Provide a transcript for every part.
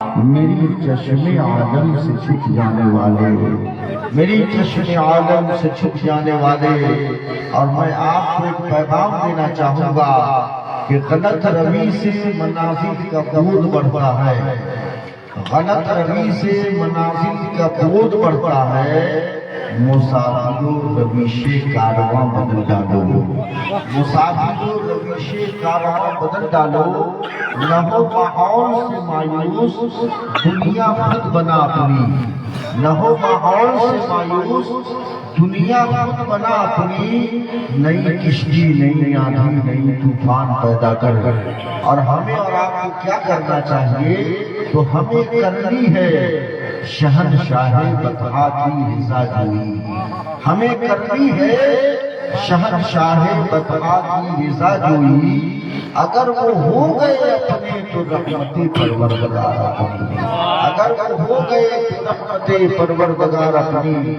میری چشم عالم سے چھپ جانے والے، میری چشم عالم سے چھپ جانے والے، اور میں آپ کو ایک پیغام دینا چاہوں گا کہ غلط روی سے منازل کا بعد بڑھتا ہے، غلط روی سے منازل کا بعد بڑھتا ہے۔ مسافرو رویش کارواں بدل ڈالو، مسافرو رویش کارواں بدل ڈالو، نہ ہو ماحول سے مایوس دنیا خود بنا اپنی، نہ ہو ماحول سے مایوس دنیا خود بنا اپنی، نئی کشتی نئی آندھی نئی طوفان پیدا کر۔ اور ہمیں اور آپ کو کیا کرنا چاہیے؟ تو ہمیں کرنی ہے شہنشاہ بطحا کی رضا جوئی، ہمیں کرنی ہے شہنشاہ بطحا کی رضا جوئی۔ اگر وہ ہو گئے اپنے تو رحمت پروردگار اپنی، اگر وہ ہو گئے تو رحمت پروردگار اپنی۔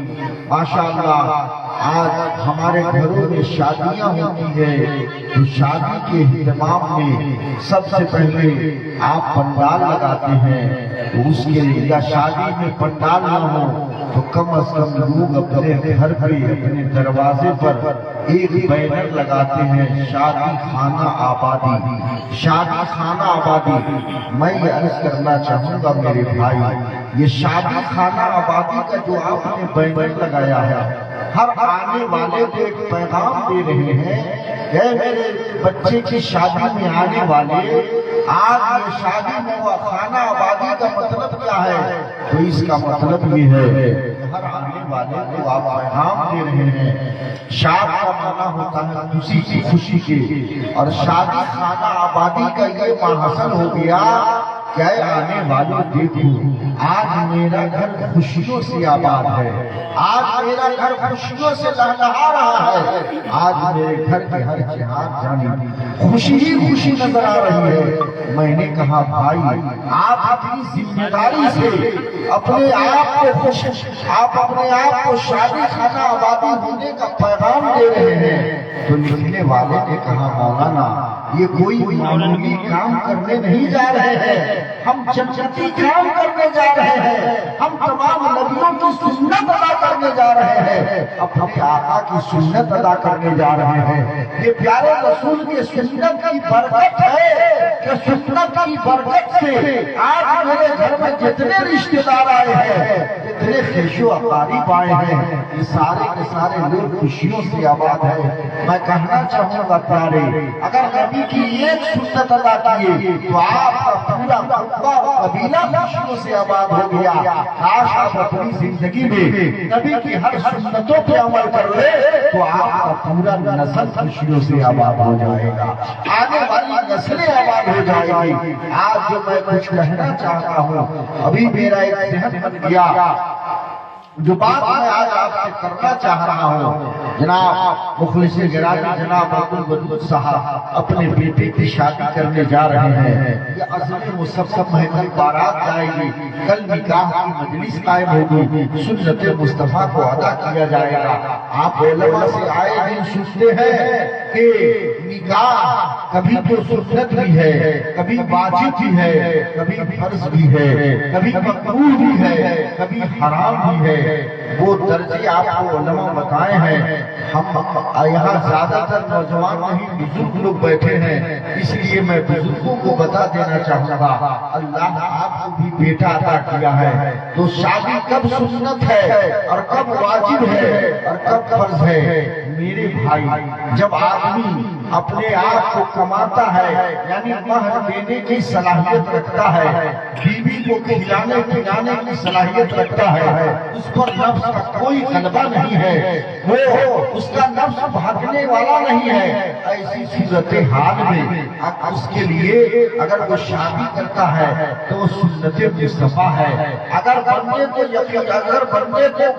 ماشاءاللہ آج ہمارے گھروں میں شادیاں ہوتی ہیں، تو شادی کے اہتمام میں سب سے پہلے آپ پنڈال لگاتے ہیں، تو اس کے لیے یا شادی میں پنڈال نہ ہو تو کم از کم لوگ اپنے گھر پہ اپنے دروازے پر ایک بینر لگاتے ہیں، شادی خانہ آبادی، شادی خانہ آبادی۔ میں یہ عرض کرنا چاہوں گا میرے بھائی، یہ شادی خانہ آبادی کا جو آپ نے بینر لگایا ہے، ہر آنے والے کو ایک پیغام دے رہے ہیں کہ میرے بچے کی شادی میں آنے والے، آج یہ شادی میں وہ خانہ آبادی کا مطلب کیا ہے؟ تو اس کا مطلب یہ ہے کہ ہر آنے والے کو آپ پیغام دے رہے ہیں۔ شاد کا معنی ہوتا ہے خوشی کی، خوشی کے، اور شادی خانہ آبادی کا یہ ماحصل ہو گیا کہ اے آنے والے دیکھو، آج میرا گھر خوشیوں سے آباد ہے، آج میرا گھر خوشیوں سے لہلہا رہا ہے، آج میرے گھر کے ہر جہاز جانی خوشی ہی خوشی نظر آ رہی ہے۔ میں نے کہا بھائی، آپ اپنی ذمہ داری سے اپنے آپ کو آپ اپنے آپ کو شادی خانہ آبادی ہونے کا پیغام دے رہے ہیں۔ تو لکھنے والے نے کہا مولانا یہ کوئی معمولی کام کرنے نہیں جا رہے ہیں، ہم جنتی کام کرنے جا رہے ہیں، ہم تمام نبیوں کی سنت ادا کرنے جا رہے ہیں، اپنے آقا کی سنت ادا کرنے جا رہے ہیں۔ یہ پیارے رسول کے سنت کی برکت ہے کہ سنت کی برکت سے آج میرے گھر میں جتنے رشتہ دار آئے ہیں، جتنے خیش و اقارب آئے ہیں، یہ سارے کے سارے لوگ خوشیوں سے آباد ہیں۔ میں کہنا چاہوں گا پیارے، اگر نبی کی ایک سنت ادا کیے تو آپ کا پورا قبیلہ خوشیوں سے آباد ہو گیا۔ کاش آپ اپنی زندگی میں نبی کی ہر سنتوں پہ عمل کر لے تو آپ کا پورا نسل خوشیوں سے آباد ہو جائے گا، آنے والی نسلیں آباد ہو جائے گی۔ آج جو میں کچھ کہنا چاہتا ہوں، ابھی میرا ایک ذہن بن گیا، جو بات میں آج آپ سے کرنا چاہ رہا ہوں، جناب مخلص گرامی جناب عبدالودود صاحب اپنے بیٹے کی شادی کرنے جا رہے ہیں۔ یہ عزم مصفف ہے، کل بارات جائے گی، کل نکاح کی مجلس قائم ہوگی، سنت مصطفیٰ کو ادا کیا جائے گا۔ آپ علماء سے آئے دن سنتے ہیں کہ نکاح کبھی تو سنت بھی ہے، کبھی واجب بھی ہے، کبھی فرض بھی ہے، کبھی مکروہ بھی ہے، کبھی حرام بھی ہے۔ وہ درجے آپ کو علماء بتائے ہیں۔ ہم یہاں زیادہ تر نوجوان نہیں، بزرگ لوگ بیٹھے ہیں، اس لیے میں بزرگوں کو بتا دینا چاہوں گا، اللہ نے آپ کو بھی بیٹا عطا کیا ہے، تو شادی کب سنت ہے اور کب واجب ہے اور کب فرض ہے؟ میرے بھائی، جب آدمی اپنے آپ کو کماتا ہے، یعنی مہر دینے کی صلاحیت رکھتا ہے، بیوی کو کھلانے پلانے کی صلاحیت رکھتا ہے، اس پر نفس کا کوئی غلبہ نہیں ہے، وہ اس کا نفس بھاگنے والا نہیں ہے، ایسی صورتحال میں اس کے لیے اگر وہ شادی کرتا ہے تو وہ سنت مصطفیٰ ہے۔ اگر بندے کو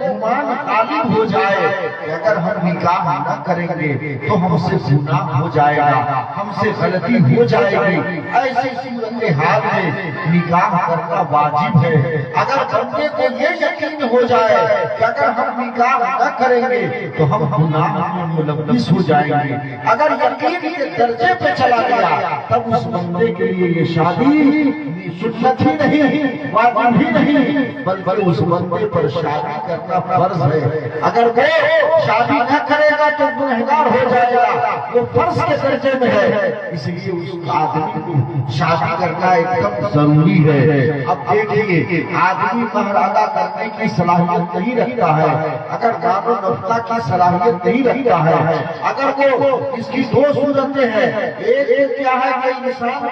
گمان غالب ہو جائے کہ اگر ہم نکاح نہ کریں گے تو ہم سے گناہ ہو جائے گا، ہم سے غلطی ہو جائے گی، ایسی صورت صورتحال میں نکاح کرنا واجب ہے۔ اگر بندے کو یہ یقین ہو جائے کہ اگر ہم نکاح نہ کریں گے تو ہم گناہ میں ملوث ہو جائیں گے، اگر یقین کے درجے پہ چلا گیا تب اس بندے کے لیے یہ شادی سنت ہی نہیں، واجب ہی نہیں، بلکہ اس بندے پر شادی کرنا فرض ہے۔ اگر وہ شادی نہ کرے گا تو گنہگار ہو جائے گا، وہ فرض کے درجے میں ہے، اس لیے اس آدمی کو شادی کرنا ایک دم ضروری ہے۔ اب دیکھیے آدمی مہر ادا کرنے کی صلاحیت نہیں رکھتا ہے، اگر دار و نفقہ کی صلاحیت نہیں رکھتا ہے، اگر وہ اس کی دو صورتیں ہیں، ایک کیا ہے کہ انسان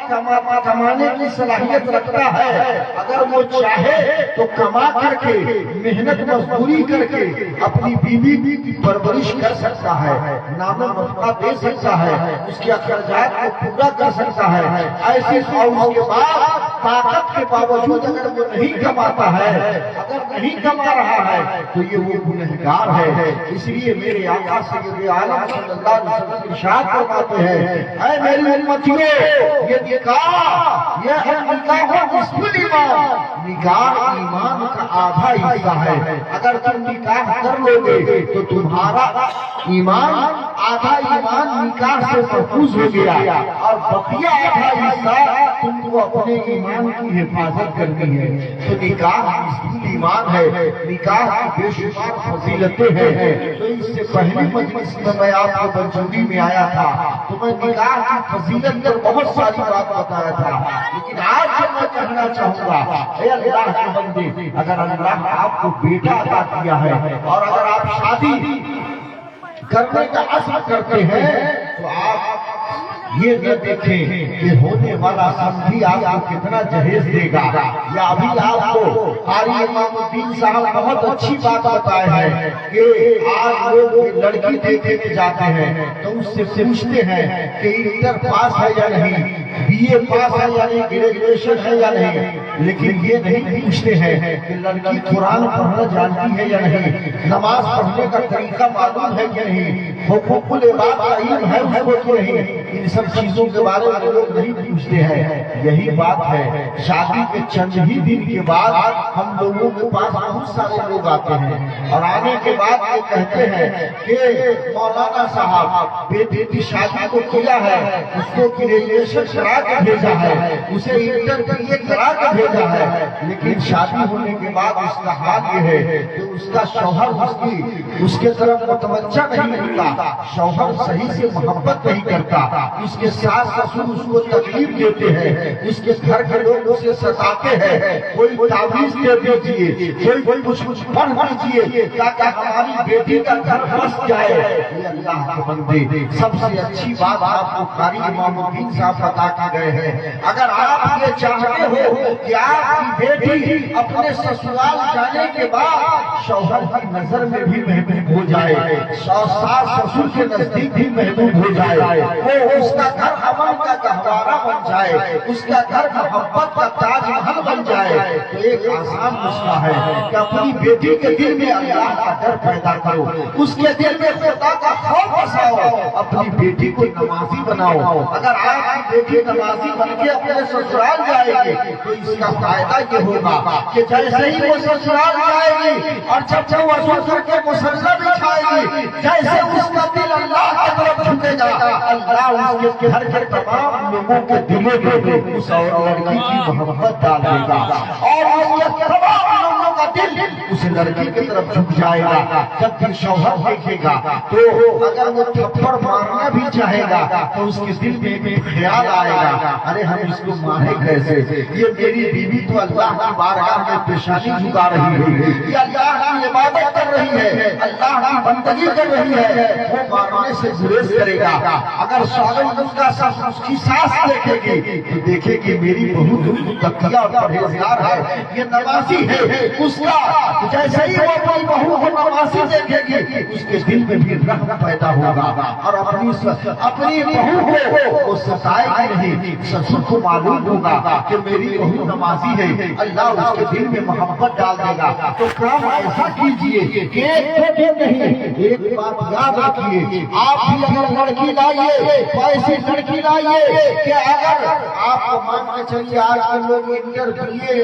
کمانے کی صلاحیت رکھتا ہے، اگر وہ چاہے تو کما کر کے محنت مزدوری کر کے اپنی بیوی کی پرورش کر سکتا ہے، نام و نفقہ دے سکتا ہے، اس کے اخراجات کو پورا کر سکتا ہے۔ ایسی اس کے بعد طاقت کے باوجود اگر وہ نہیں کماتا ہے، اگر نہیں کما رہا ہے تو یہ وہ گنہگار ہے۔ اس لیے میرے آقا سید عالم صلی اللہ علیہ وسلم ارشاد فرماتے ہیں، اے میری امتیوں، یہ نکاح یہ نکاح نصف الایمان، نکاح ایمان کا آدھا حصہ ہے۔ اگر تم نکاح کر لو گے تو تمہارا ایمان آدھا ایمان نکاح سے محفوظ ہو گیا، اور بقیہ آدھا حصہ تم کو اپنے ایمان کی حفاظت کرنی ہے۔ تو نکاح نصف ایمان ہے، نکاح کی بے شمار فضیلتیں ہیں۔ تو اس سے پہلی مجلس میں آپ کو بنجوری میں آیا تھا تو میں نکاح کی فضیلت پر بہت ساری بات بتایا تھا، لیکن آج جو میں کہنا چاہوں گا، اے اللہ کے بندے، اگر اللہ آپ کو بیٹا عطا کیا ہے اور اگر آپ شادی کرنے کا عزم کرتے ہیں تو آپ یہ نہ دیکھیں کہ ہونے والا سمجھی آپ کو کتنا جہیز دے گا، یا ابھی آپ کو قاری امام الدین صاحب بہت اچھی بات بتائے ہیں کہ آج لوگ لڑکی دیکھنے جاتے ہیں تو اس سے پوچھتے ہیں کہ انٹر پاس ہے یا نہیں، بی اے پاس ہے یا نہیں، گریجویشن ہے یا نہیں، لیکن یہ نہیں پوچھتے ہیں کہ لڑکی قرآن پڑھنا جانتی ہے یا نہیں، نماز پڑھنے کا طریقہ معلوم ہے کہ نہیں، حقوق العباد کا علم ہے اس کو کہ نہیں۔ ان سب چیزوں کے بارے میں لوگ نہیں پوچھتے ہیں۔ یہی بات ہے، شادی کے چند ہی دن کے بعد ہم لوگوں کے پاس بہت سارے لوگ آتے ہیں اور آنے کے بعد یہ کہتے ہیں کہ مولانا صاحب بیٹے کی شادی کو کیا ہے، اس کو گریجویشن کرا کے بھیجا ہے، اسے انٹر BA کرا کے بھیجا ہے، لیکن شادی ہونے کے بعد اس کا حال یہ ہے کہ اس کا شوہر اس کے طرف متوجہ نہیں ہوتا، شوہر صحیح سے محبت نہیں کرتا، اس کے ساس سسر اس کو تکلیف دیتے ہیں، اس کے گھر کے لوگ اسے ستاتے ہیں، کوئی تعویذ دے دیجیے، کوئی کچھ پڑھ دیجیے تاکہ ہماری بیٹی کا گھر بس جائے۔ یہ اللہ کے بندے، سب سے اچھی بات آپ کو قاری امام الدین صاحب بتا کے گئے ہیں، اگر آپ یہ چاہتے ہو کہ آپ کی بیٹی اپنے سسرال جانے کے بعد شوہر کی نظر میں بھی محبوب ہو جائے، ساس سسر کے نزدیک بھی محبوب ہو جائے، وہ اس کا گھر امن کا گہوارہ بن جائے، اس کا گھر محبت کا تاج محل بن جائے، تو ایک آسان مسئلہ ہے کہ اپنی بیٹی کے دل میں اللہ کا ڈر پیدا کرو، اس کے دل میں خدا کا خوف بساؤ، اپنی بیٹی کو نمازی بناؤ۔ اگر آپ کی بیٹی نمازی بن کے اپنے سسرال جائے گی تو اس کا فائدہ یہ ہوگا کہ جیسے ہی وہ سسرال جائے گی اور جب وہ وضو کر کے مسلسل بچھائے گی، جیسے اس کا دل اللہ کی طرف جھکے گا، اللہ اس کے گھر کے تمام لوگوں کے دلوں میں اس لڑکی کی محبت ڈالے گا، اور اس کے تمام لوگوں کا دل اس لڑکی کی طرف جھک جائے گا۔ جب بھی شوہر دیکھے گا تو اگر وہ تھپڑ مارنا بھی چاہے گا تو اس کے دل میں بھی خیال آئے گا، ارے ہم اس کو مارے کیسے، یہ میری بیوی تو اللہ کی بارگاہ میں پیشانی جھکا رہی ہے، یہ اللہ کی عبادت کر رہی ہے، اللہ کی بندگی کر رہی ہے، وہ مارنے سے گریز کرے گا۔ اگر شوہر اس کی ساس دیکھے گی تو دیکھے کہ میری بہو تقیہ اور پرہیزگار ہے، یہ نمازی ہے، اس ہوگا جیسے ہی وہ اپنی بہو کو نمازی دیکھے گی اس کے دل میں بھی رحم پیدا ہوگا اور اپنی بہو کو وہ ستائے گی نہیں. سسر کو معلوم ہوگا کہ میری بہو نمازی ہے, اللہ اس کے دل میں محبت ڈال دے گا. تو کام ایسا کیجئے کہ ایک نہیں, ایک بات یاد رکھیے, آپ بھی اگر لڑکی لائیے تو ایسی لڑکی لائیے کہ اگر آپ کو مان کے چلیے آج کے لوگ انٹر کیے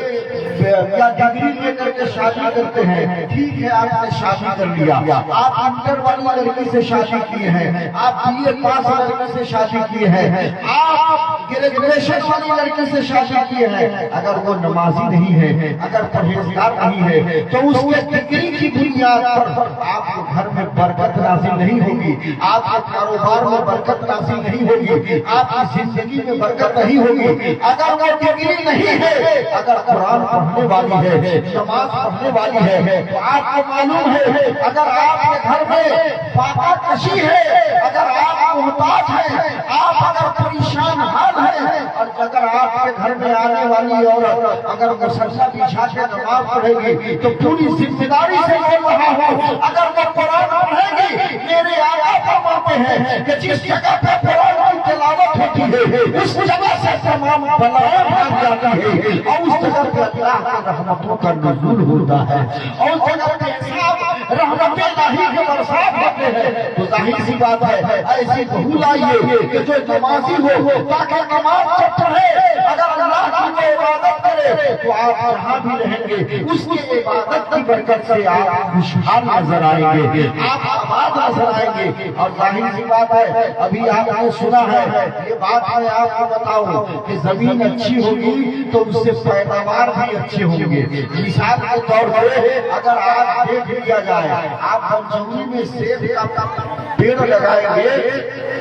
یا ڈگری لے کر کے شادی کرتے ہیں, ٹھیک ہے آپ نے شادی کر لیا, آپ انٹر والی لڑکی سے شادی کیے ہیں, آپ بی اے پاس لڑکی سے شادی کیے ہیں, آپ گریجویشن والی لڑکی سے شادی کیے ہیں, اگر وہ نمازی نہیں ہے, اگر پرہیزگار نہیں ہے تو اس کے ڈگری کی بنیاد پر آپ کے گھر میں برکت نازل نہیں ہوگی, آپ کے کاروبار میں برکت نازل نہیں ہوگی, آپ کی زندگی میں برکت نہیں ہوگی. اگر وہ ڈگری نہیں ہے, اگر قرآن پڑھنے والی ہے, نماز پڑھنے والی ہے, تو آپ کو معلوم ہے اگر آپ کے گھر میں فاقہ کشی ہے, اگر آپ محتاج ہیں, آپ اگر پریشان حال ہیں, اور اگر آپ کے گھر میں آنے والی عورت اگر مسلسل بچھا کے نماز پڑھے گی تو پوری ذمہ داری سے بول رہا ہوں, اگر وہ قرآن پڑھے گی, میرے آقا فرماتے ہیں کہ جس جگہ پہ قرآن کی تلاوت ہوتی ہے اس جگہ سے تمام بلائیں بھاگ جاتی ہے, اور اس جگہ پہ اللہ کی رحمتوں کا نزول ہوتا ہے, اور اس جگہ پہ صاحب رحمت الہی کے برسات ہوتے ہیں. تو ظاہر سی بات ہے ایسی بہو لائیے کہ جو نمازی ہو, تاکہ نماز جب پڑھے اگر اللہ کی عبادت کرے تو آپ جہاں بھی رہیں گے اس کی عبادت کی برکت سے آپ خوشحال نظر آئیں گے, آپ آباد نظر آئیں گے. اور ظاہر سی بات ہے ابھی آپ نے سنا ہے, یہ بات میں آپ کو بتاؤں کہ زمین اچھی ہوگی تو اس سے پیداوار بھی اچھے ہوں گے. مثال کے طور پر اگر آپ دیکھ لیا جائے, آپ بنجوری میں سیب کا پیڑ لگائیں گے,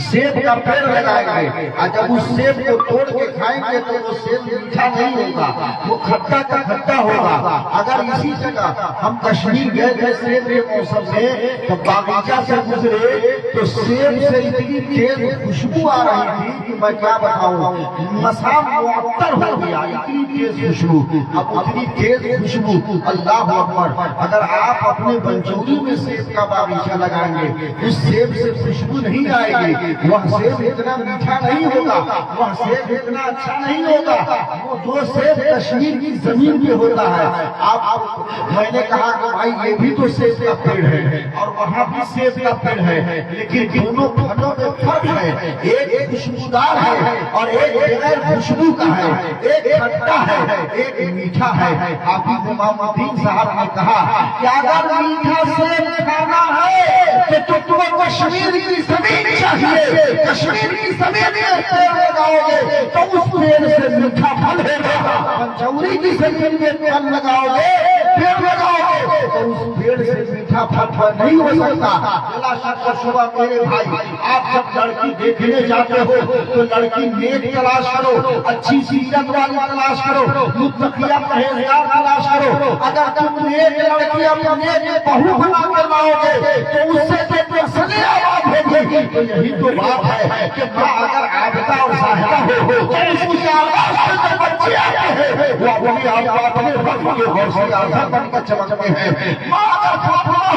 سیب کا پیڑ لگائیں گے, اور جب اس سیب کو توڑ کے کھائیں گے تو وہ سیب میٹھا نہیں ہوگا, وہ کھٹا کا کھٹا ہوگا. اگر اسی جگہ ہم کشمیر گئے تھے سیب کے موسم میں, تو باغیچہ سے گزرے تو سیب سے اتنی تیز خوشبو آ رہی تھی کہ میں کیا بتاؤں, مسام معطر ہو گیا, اتنی تیز خوشبو. اب اتنی تیز خوشبو, اللہ اکبر, اگر آپ اپنے بنجوری میں سیب کا باغیچہ لگائیں گے اس سیب سے خوشبو نہیں آئے گی, وہ سیب اتنا میٹھا نہیں ہوگا, وہ سیب اتنا اچھا نہیں ہوگا. وہ جو سیب کشمیر کی زمین پہ ہوتا ہے, آپ میں نے کہا کہ بھائی یہ بھی تو سیب کا پیڑ ہے اور وہاں بھی سیب کا پیڑ ہے, لیکن دونوں پھلوں میں فرق ہے, ایک خوشبودار ہے اور ایک بغیر خوشبو کا ہے, ایک کھٹا ہے ایک میٹھا ہے. حافظ امام الدین صاحب نے کہا کہ اگر میٹھا سیب کھانا ہے تو تم کو کشمیر کی زمین چاہیے, کشمیر کی زمین میں پیڑ لگاؤ گے تو اس پیڑ سے میٹھا پھل ہوگا. پنجوری کی زمین میں پھل لگاؤ گے, پیڑ لگاؤ گے تو اس پیڑ سے میٹھا پھل نہیں ہو سکتا. اللہ شک و شبہ میرے بھائی, آپ جب لڑکی دیکھنے جاتے ہو تو لڑکی نیک تلاش کرو, اچھی سیرت والی تلاش کرو, متقیہ پرہیزگار تلاش کرو. اگر تم نیک لڑکی اپنے بہو بنا کے لاؤ گے تو اس سے تسلی آباد ہوگی. تو یہی تو بات ہے کہ ماں اگر عابدہ اور زاہدہ ہو تو اس کی آواز سے جو بچے آتے ہیں وہ اپنی آپ کو اپنے وقت کے غور سے آزاد بن کر چمکتے ہیں. ماں اگر فاطمہ ہو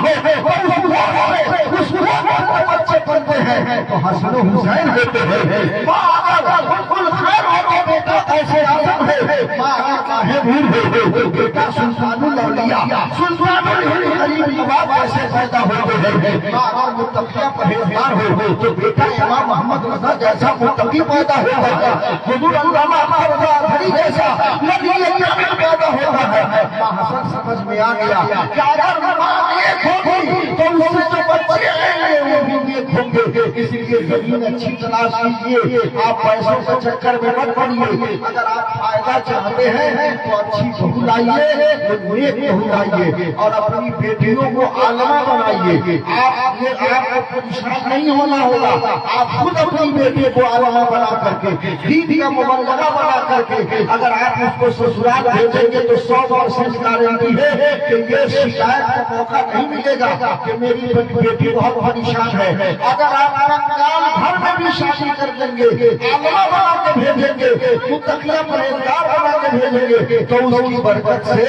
اس وقت بچے بنتے ہیں تو حسن و حسین ہوتے ہیں. ماں اگر الخیر ہو تو بیٹا ایسے اعظم ہے. ماں اگر محبوب ہو بیٹا سلطان الاولیاء سلطان الغریب نواب ایسے پیدا ہوتے ہیں. ماں اگر متقیہ پرہیزگار ہو تو بیٹا امام محمد رضا جیسا متقی پیدا ہوتا ہے. حضور علامہ رضا ادھری جیسا نبی کامل پیدا ہوتا ہے. ماں حسن سمجھ میں آ گیا کہ اگر ماں ایک ہوگی تو اس سے جو بچے آئیں گے وہ بھی ایک ہوں گے. اس لیے زمین اچھی تلاش کیجیے, آپ پیسوں کے چکر میں مت پڑیے. اگر آپ فائدہ چاہتے ہیں تو اچھی بہو لائیے, نیک بہو لائیے اور اپنی بیٹیوں کو عالمہ بنائیے. آپ کو پریشان نہیں ہونا ہوگا, آپ خود اپنی بیٹی کو عالمہ بنا کر کے, دین کا مبلغہ بنا کر کے اگر آپ اس کو سسرال بھیجیں گے تو 100% گارنٹی ہے کہ یہ شکایت کا موقع نہیں ملے گا کہ میری بیٹی بہت پریشان ہے. اگر آپ کنگال گھر میں بھی شادی کر دیں گے, عالمہ بنا کے بھیجیں گے, متقیہ پرہیزگار بنا کے بھیجیں گے تو اس کی برکت سے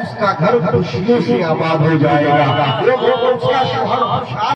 اس کا گھر خوشیوں سے آباد ہو جائے گا، وہ اس کا شوہر خوشحال